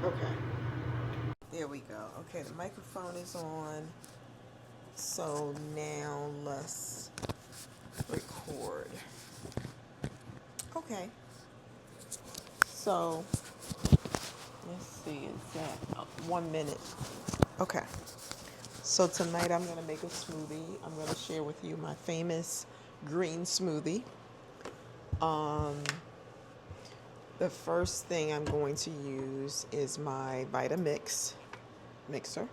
Okay, there we go. Okay, the microphone is on. So now let's record. Okay, so let's see, is that 1 minute? Okay, so tonight I'm going to make a smoothie. I'm going to share with you my famous green smoothie. Um, the first thing I'm going to use is my Vitamix mixer.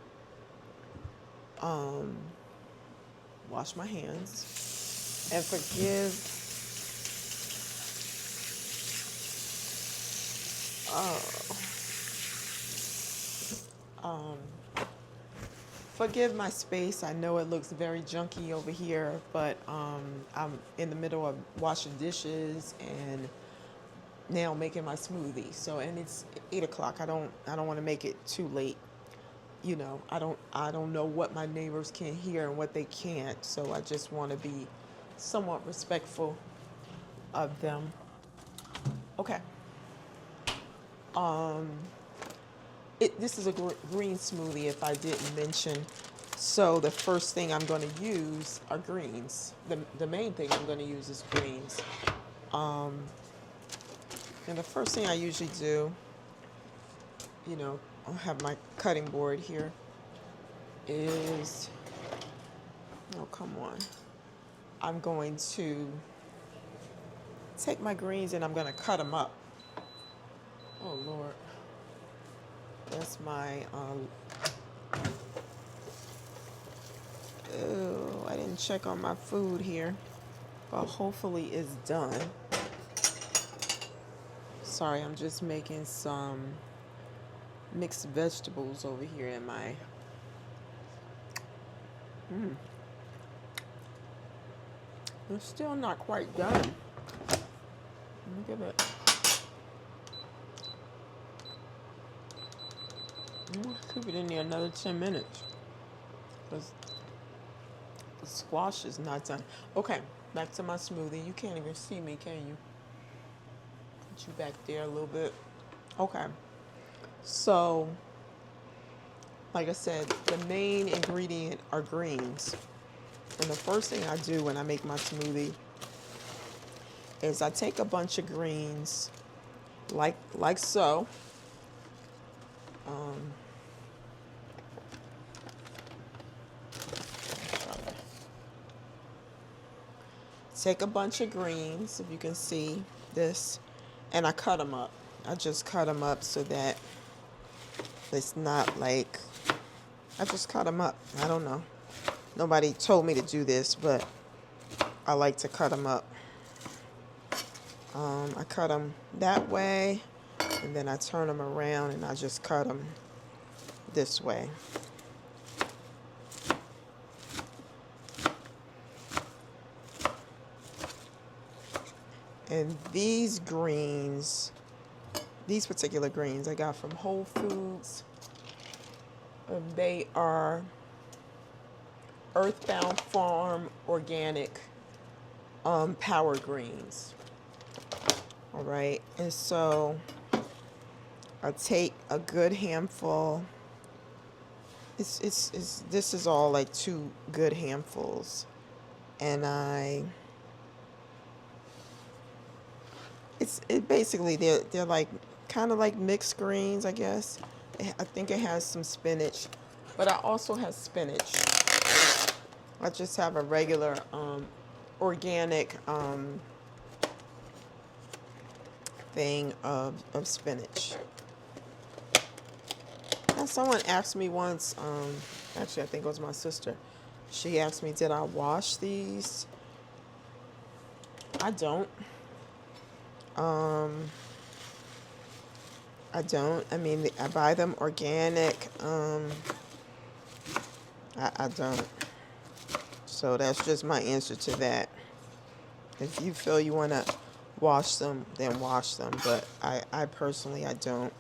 Wash my hands and um, forgive my space. I know it looks very junky over here, but I'm in the middle of washing dishes and now making my smoothie. So, and it's 8 o'clock. I don't want to make it too late. You know, I don't know what my neighbors can hear and what they can't. So I just want to be somewhat respectful of them. Okay. Um, this is a green smoothie, if I didn't mention. So the first thing I'm going to use are greens. The main thing I'm going to use is greens. Um, and the first thing I usually do, I'll have my cutting board here, is, oh, come on. I'm going to take my greens and I'm going to cut them up. Oh, Lord. That's my, oh, I didn't check on my food here, but hopefully it's done. Sorry, I'm just making some mixed vegetables over here in my, it's still not quite done. Let me give it, keep it in there another 10 minutes. Because the squash is not done. Okay, back to my smoothie. You can't even see me, can you? Put you back there a little bit. Okay. So, like I said, the main ingredient are greens. And the first thing I do when I make my smoothie is I take a bunch of greens, like so. Take a bunch of greens, if you can see this, and I cut them up. I just cut them up so that it's not like, I just cut them up. I don't know. Nobody told me to do this, but I like to cut them up. I cut them that way, and then I turn them around and I just cut them this way. And these greens, these particular greens I got from Whole Foods. They are Earthbound Farm organic power greens. All right, and so I take a good handful. This is all like 2 good handfuls, and it basically they're like kind of like mixed greens, I guess. I think it has some spinach, but I also have spinach. I just have a regular organic thing of spinach. Now, someone asked me once, actually I think it was my sister, she asked me, did I wash these? I don't. I don't. I mean, I buy them organic. I don't. So that's just my answer to that. If you feel you want to wash them, then wash them. But I personally, I don't.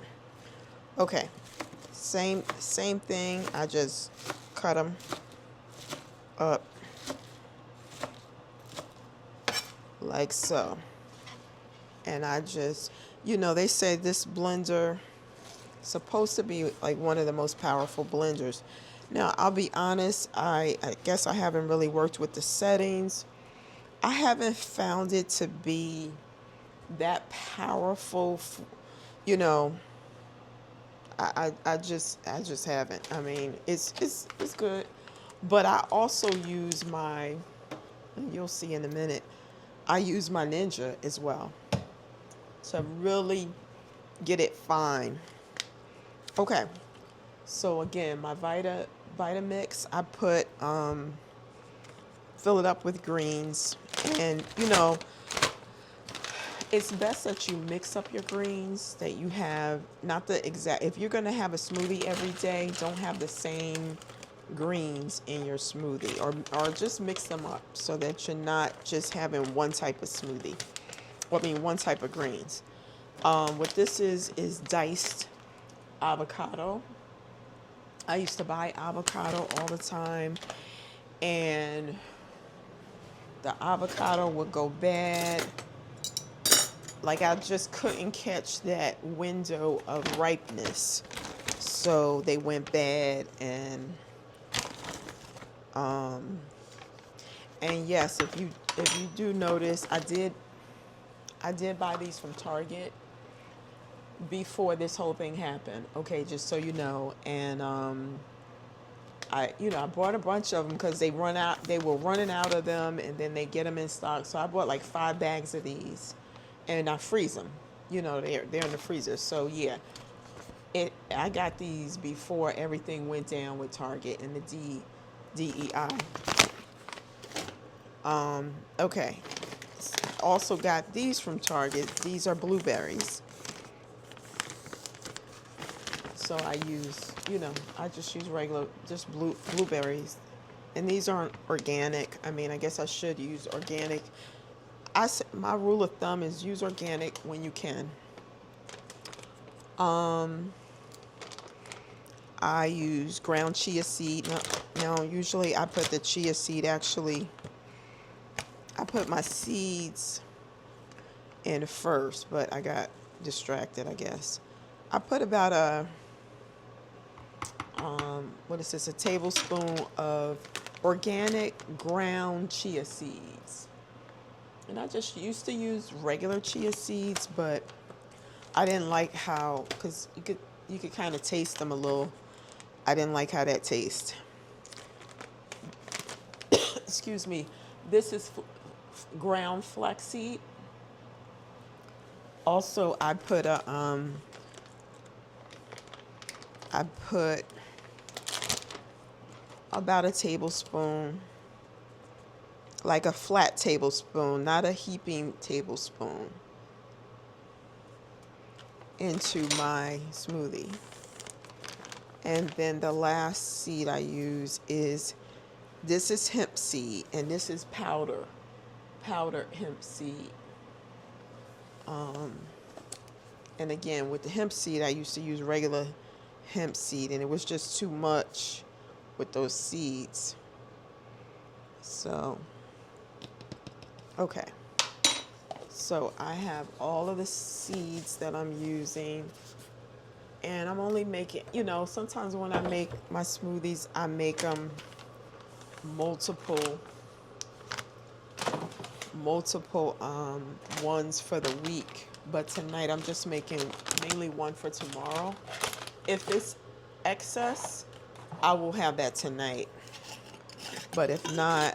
Okay. Same thing. I just cut them up like so. And I just, they say this blender supposed to be like one of the most powerful blenders. Now, I'll be honest, I guess I haven't really worked with the settings. I haven't found it to be that powerful, you know. I just haven't. I mean, it's good, but I also use my. You'll see in a minute. I use my Ninja as well to really get it fine. Okay, so again, my Vitamix, I put fill it up with greens, and it's best that you mix up your greens, that you have not the exact, if you're going to have a smoothie every day, don't have the same greens in your smoothie, or just mix them up so that you're not just having one type of smoothie, well, I mean one type of greens. What this is diced avocado. I used to buy avocado all the time, and the avocado would go bad. Like, I just couldn't catch that window of ripeness, so they went bad. And yes, if you do notice, I did buy these from Target before this whole thing happened. Okay, just so you know. And I bought a bunch of them because they were running out of them, and then they get them in stock. So I bought like 5 bags of these, and I freeze them. They're in the freezer. So yeah, I got these before everything went down with Target and the DEI. Okay. Also got these from Target. These are blueberries. So I just use regular, just blueberries. And these aren't organic. I mean, I guess I should use organic. My rule of thumb is use organic when you can. I use ground chia seed. Now, usually I put the chia seed, I put my seeds in first, but I got distracted, I guess. I put about what is this, a tablespoon of organic ground chia seeds. And I just used to use regular chia seeds, but I didn't like how, because you could kind of taste them a little. I didn't like how that tastes. Excuse me. This is ground flaxseed. Also, I put about a tablespoon, like a flat tablespoon, not a heaping tablespoon, into my smoothie. And then the last seed I use this is hemp seed, and this is powdered hemp seed. And again, with the hemp seed, I used to use regular hemp seed, and it was just too much with those seeds. So, okay. So I have all of the seeds that I'm using, and I'm only making, sometimes when I make my smoothies, I make them multiple ones for the week. But tonight I'm just making mainly one for tomorrow. If it's excess, I will have that tonight. But if not,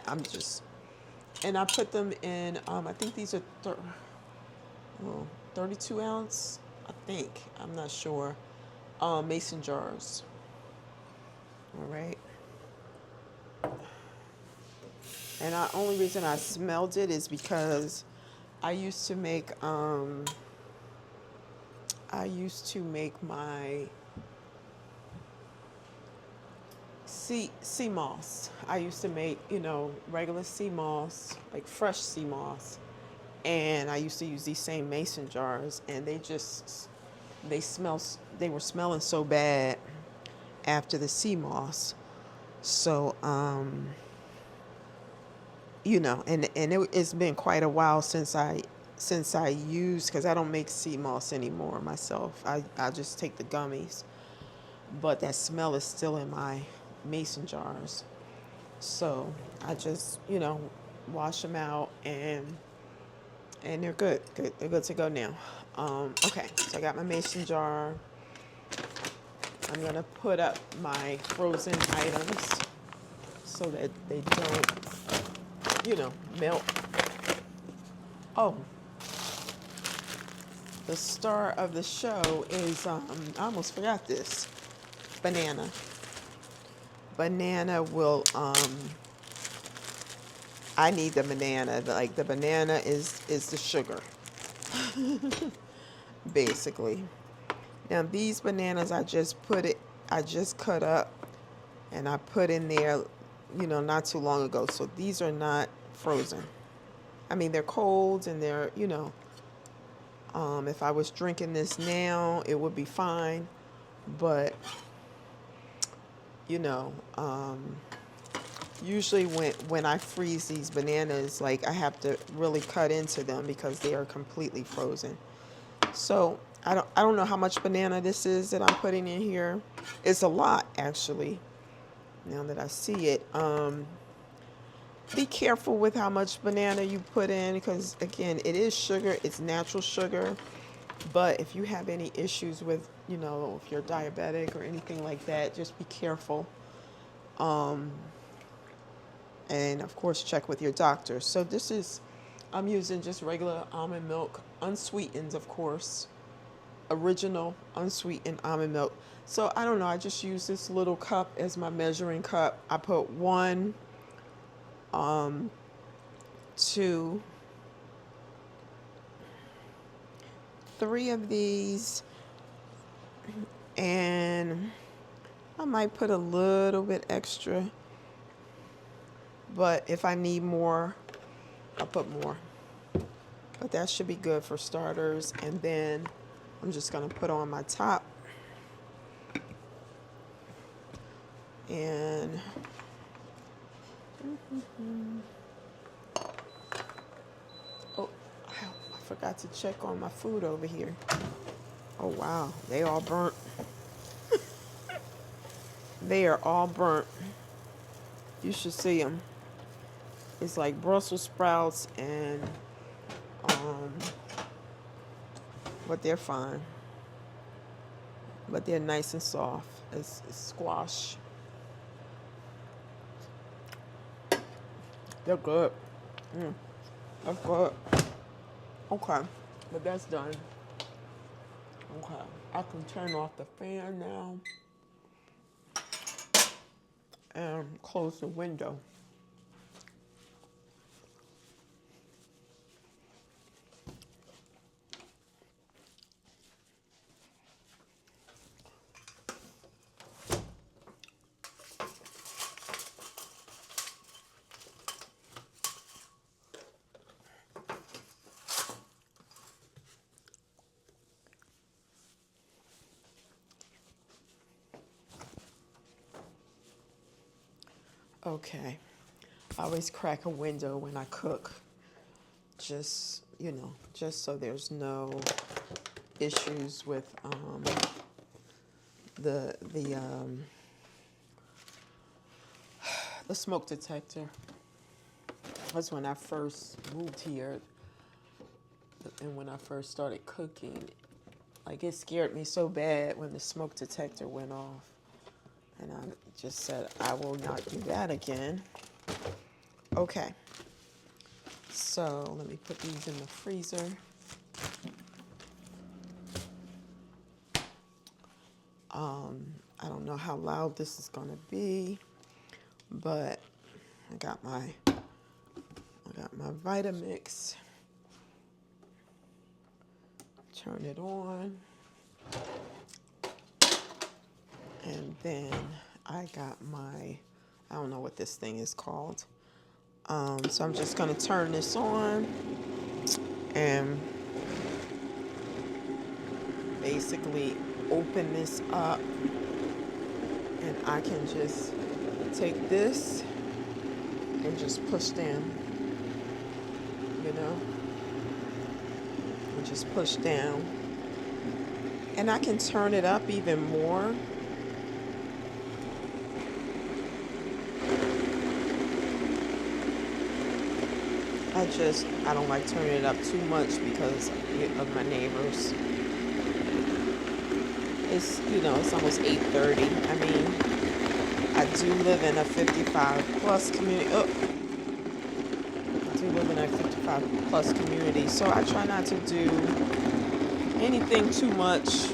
and I put them in, I think these are 32 ounce, I think, I'm not sure, mason jars. All right. And the only reason I smelled it is because I used to make my sea moss. I used to make, regular sea moss, like fresh sea moss. And I used to use these same mason jars, and they were smelling so bad after the sea moss. So, and it's been quite a while since I since I use, because I don't make sea moss anymore myself. I just take the gummies. But that smell is still in my mason jars. So I just, wash them out, and they're good. Good. They're good to go now. Okay, so I got my mason jar. I'm going to put up my frozen items so that they don't, melt. Oh, the star of the show is, I almost forgot this, banana. Banana will, I need the banana. Like, the banana is the sugar, basically. Now, these bananas, I just cut up and I put in there, not too long ago. So these are not frozen. I mean, they're cold and they're, if I was drinking this now, it would be fine. But, usually when I freeze these bananas, like, I have to really cut into them because they are completely frozen. So I don't know how much banana this is that I'm putting in here. It's a lot, actually, now that I see it. Be careful with how much banana you put in because, again, it is sugar. It's natural sugar. But if you have any issues with, if you're diabetic or anything like that, just be careful. And, of course, check with your doctor. So I'm using just regular almond milk, unsweetened, of course. Original unsweetened almond milk. So I don't know, I just use this little cup as my measuring cup. I put 1, 2, 3 of these, and I might put a little bit extra, but if I need more, I'll put more. But that should be good for starters. And then I'm just going to put on my top. And oh, I forgot to check on my food over here. Oh, wow. They all burnt. They are all burnt. You should see them. It's like Brussels sprouts and, but they're fine. But they're nice and soft. It's squash. They're good. That's good. Okay, but that's done. Okay, I can turn off the fan now and close the window. Okay, I always crack a window when I cook, just so there's no issues with the smoke detector. That's when I first moved here, and when I first started cooking, like, it scared me so bad when the smoke detector went off. And I just said, I will not do that again. Okay. So let me put these in the freezer. I don't know how loud this is going to be, but I got my Vitamix. Turn it on. And then I got I don't know what this thing is called. So I'm just going to turn this on and basically open this up. And I can just take this and just push down, and just push down. And I can turn it up even more. I don't like turning it up too much because of my neighbors. It's, it's almost 8:30. I mean, I do live in a 55 plus community. Oh, I do live in a 55 plus community, so I try not to do anything too much,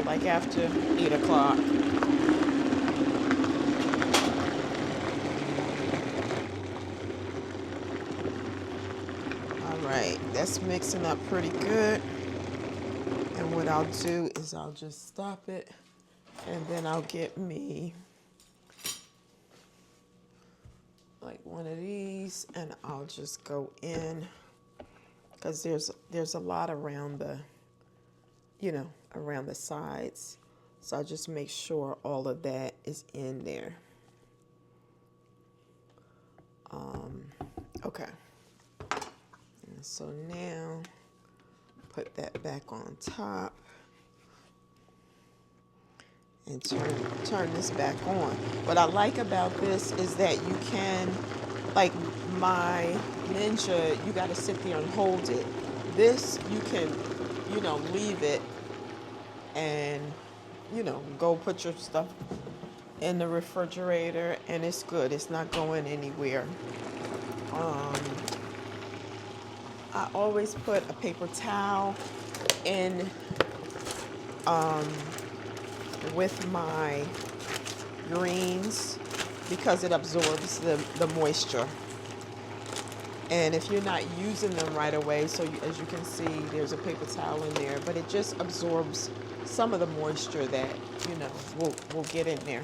like after 8 o'clock. All right, that's mixing up pretty good. And what I'll do is I'll just stop it, and then I'll get me like one of these, and I'll just go in, because there's a lot around the around the sides, so I just make sure all of that is in there. Okay, and so now put that back on top and turn this back on. What I like about this is that you can, like my Ninja, you got to sit there and hold it. This, you can, leave it and, go put your stuff in the refrigerator, and it's good. It's not going anywhere. I always put a paper towel in with my greens because it absorbs the moisture. And if you're not using them right away, so as you can see, there's a paper towel in there, but it just absorbs some of the moisture that, will get in there.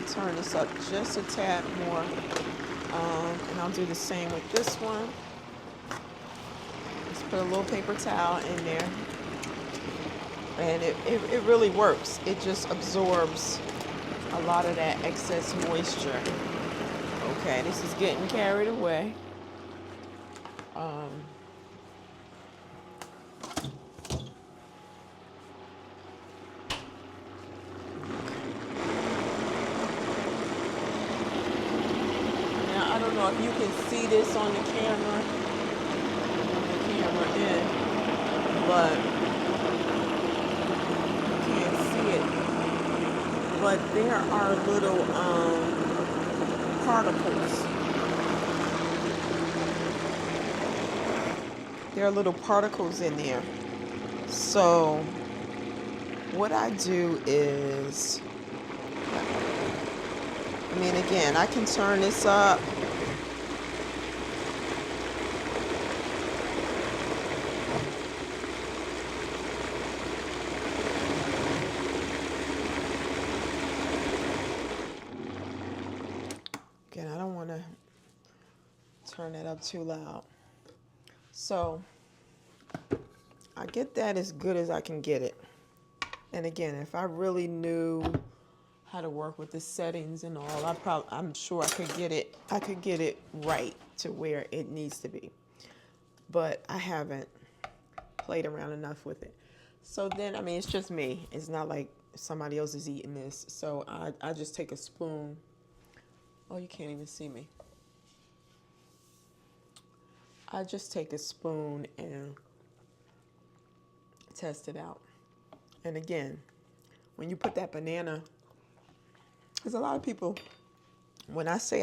Turn this up just a tad more, and I'll do the same with this one. Just put a little paper towel in there, and it really works. It just absorbs a lot of that excess moisture. Okay, this is getting carried away. I don't know if you can see this on the camera, but you can't see it. But there are little particles. There are little particles in there. So what I do is, again, I can turn this up. Again, I don't want to turn it up too loud. So I get that as good as I can get it. And again, if I really knew how to work with the settings and all, I'm sure I could get it right to where it needs to be. But I haven't played around enough with it. So then, it's just me. It's not like somebody else is eating this. So I just take a spoon. Oh, you can't even see me. I just take a spoon and test it out. And again, when you put that banana, there's a lot of people, when I say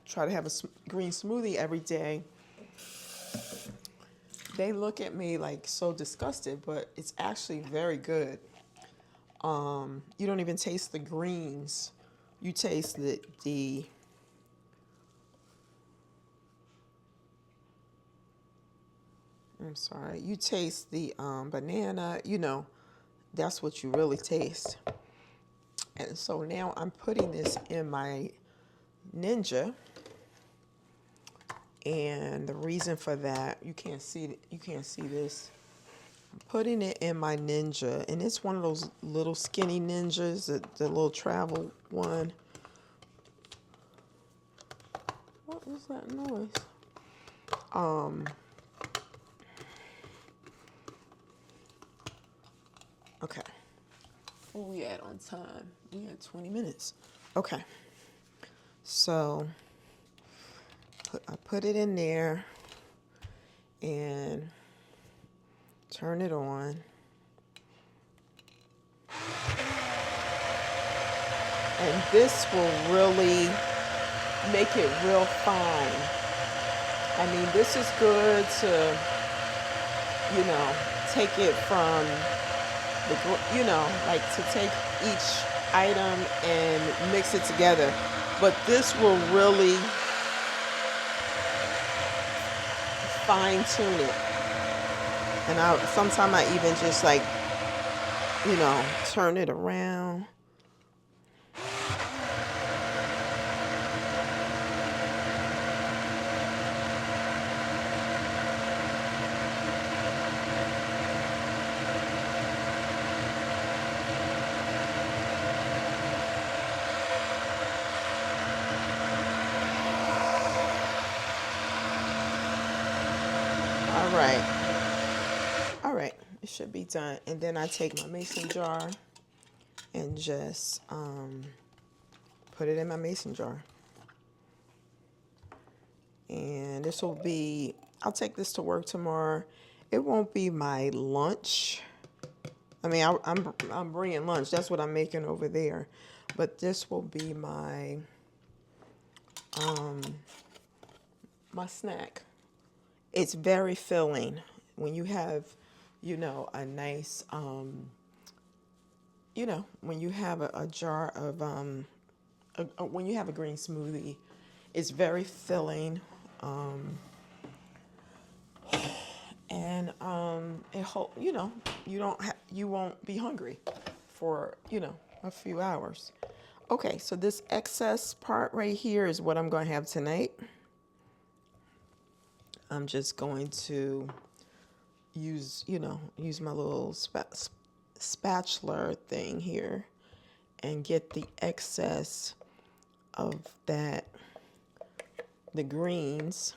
try to have a green smoothie every day, they look at me like so disgusted, but it's actually very good. You don't even taste the greens. You taste the I'm sorry, you taste the banana, that's what you really taste. And so now I'm putting this in my Ninja. And the reason for that, you can't see this. I'm putting it in my Ninja, and it's one of those little skinny Ninjas, the little travel one. that noise? Okay. Where we at on time? We at 20 minutes. Okay. So I put it in there and turn it on. And this will really make it real fine. I mean, this is good to, take it from like to take each item and mix it together. But this will really fine tune it. And sometimes I even just like, turn it around. All right, it should be done. And then I take my mason jar and just put it in my mason jar. And this will be, I'll take this to work tomorrow. It won't be my lunch. I mean, I'm bringing lunch. That's what I'm making over there. But this will be my my snack. It's very filling when you have, a nice, when you have a jar of, when you have a green smoothie, it's very filling. And you won't be hungry for, a few hours. Okay, so this excess part right here is what I'm going to have tonight. I'm just going to use my little spatula thing here and get the excess of the greens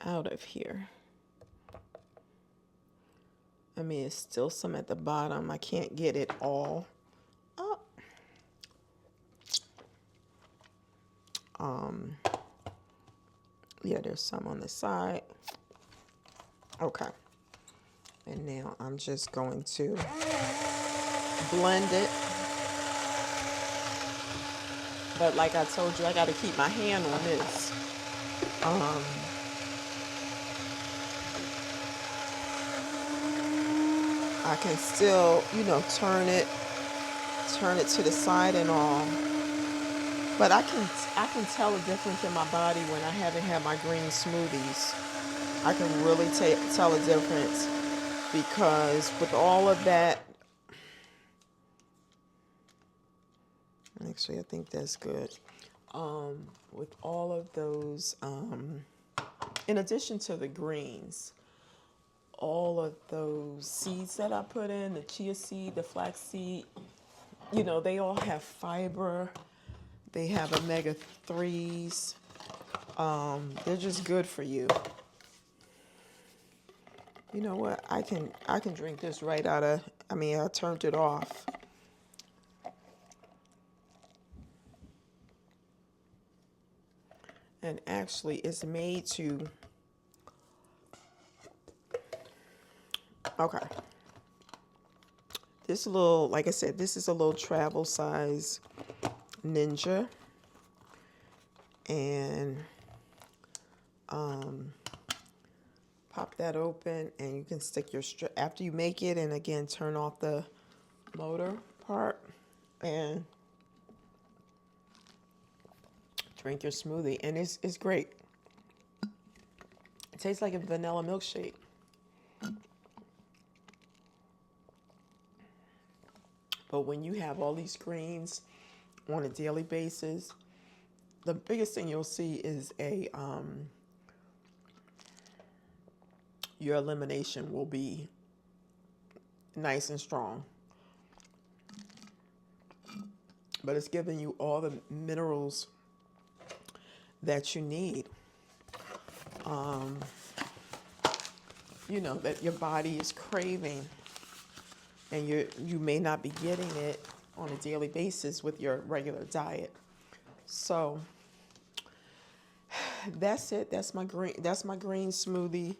out of here. I mean, it's still some at the bottom. I can't get it all up. Yeah, there's some on the side. Okay. And now I'm just going to blend it. But like I told you, I got to keep my hand on this. I can still, turn it to the side and all. But I can tell a difference in my body when I haven't had my green smoothies. I can really tell a difference because with all of that, actually I think that's good. With all of those, in addition to the greens, all of those seeds that I put in, the chia seed, the flax seed, they all have fiber. They have omega-3s. They're just good for you. You know what? I can drink this right out of, I turned it off. And actually it's made to, okay. This little, like I said, this is a little travel size Ninja. And pop that open and you can stick your strip after you make it, and again turn off the motor part and drink your smoothie, and it's great. It tastes like a vanilla milkshake. But when you have all these greens on a daily basis, the biggest thing you'll see is your elimination will be nice and strong. but it's giving you all the minerals that you need. That your body is craving, and you may not be getting it on a daily basis with your regular diet. So that's it. That's my green smoothie,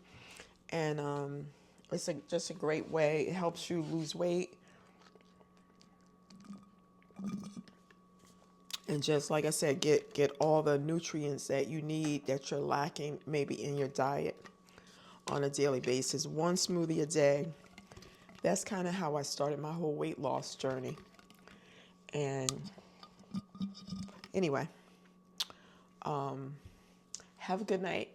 and it's just a great way. It helps you lose weight, and just like I said, get all the nutrients that you need that you're lacking maybe in your diet on a daily basis. One smoothie a day. That's kind of how I started my whole weight loss journey. And anyway, have a good night.